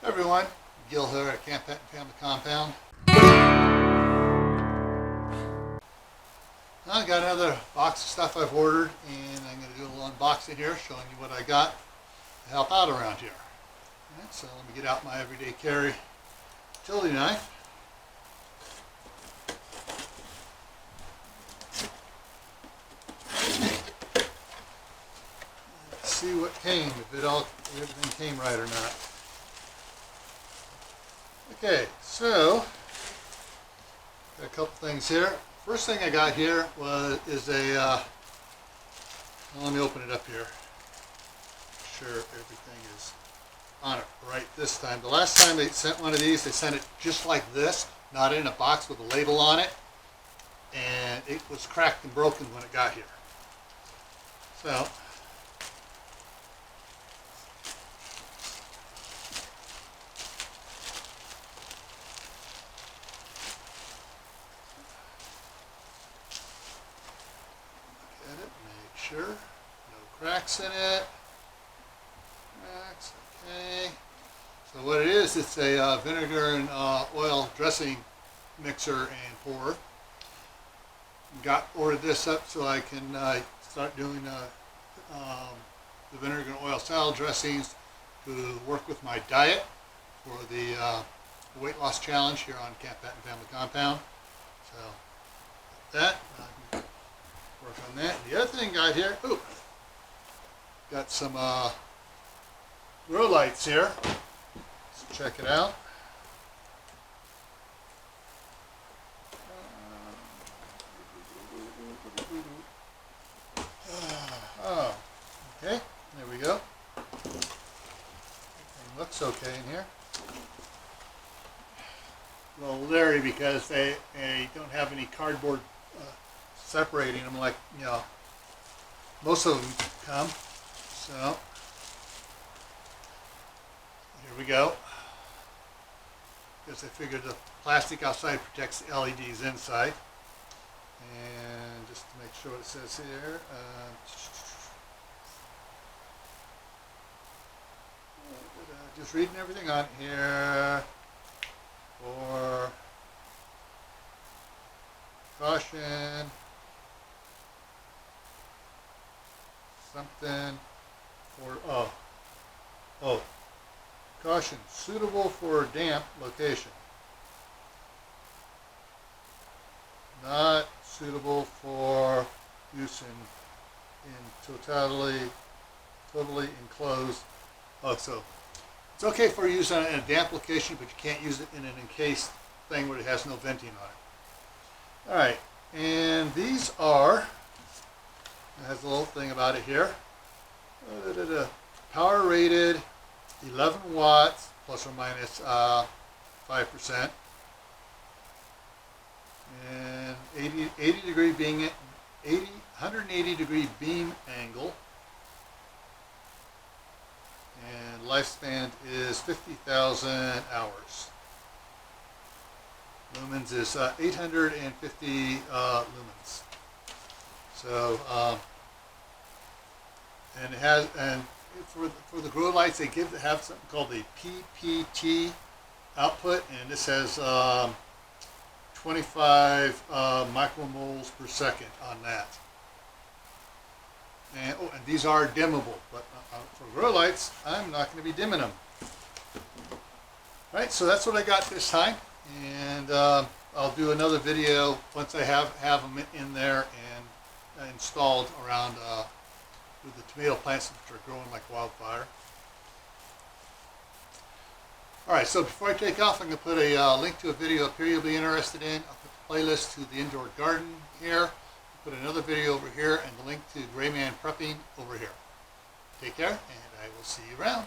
Hi everyone, Gil here at Camppatton Family Compound. I got another box of stuff I've ordered, and I'm going to do a little unboxing here, showing you what I got to help out around here. Alright, so let me get out my everyday carry utility knife. Let's see what came, if everything came right or not. Okay, so got a couple things here. First thing I got here is a. Let me open it up here. Make sure everything is on it right this time. The last time they sent one of these, they sent it just like this, not in a box with a label on it, and it was cracked and broken when it got here. So. Sure, no cracks in it. Cracks, okay. So what it is, it's a vinegar and oil dressing mixer and pourer. Ordered this up so I can start doing the vinegar and oil salad dressings to work with my diet for the weight loss challenge here on Camppatton Family Compound. So that. Work on that. The other thing I got here, got some grow lights here. Let's check it out. Okay, there we go. Everything looks okay in here. A little leery because they don't have any cardboard separating them like, most of them come. So here we go. Because I figured the plastic outside protects the LEDs inside. And just to make sure what it says here, just reading everything on here for caution. Something for, caution, suitable for damp location. Not suitable for use in totally enclosed. So it's okay for use in a damp location, but you can't use it in an encased thing where it has no venting on it. Alright, and these are, it has a little thing about it here. Power rated 11 watts plus or minus 5%. And 180 degree beam angle. And lifespan is 50,000 hours. Lumens is 850 lumens. So, and it has, and for the grow lights, they have something called the PPT output, and this has 25 micromoles per second on that. And and these are dimmable, but for grow lights, I'm not going to be dimming them. All right, so that's what I got this time, and I'll do another video once I have them in there and installed around with the tomato plants, which are growing like wildfire. Alright, so before I take off, I'm going to put a link to a video up here you'll be interested in. I'll put the playlist to the indoor garden here. I'll put another video over here and the link to Gray Man Prepping over here. Take care, and I will see you around.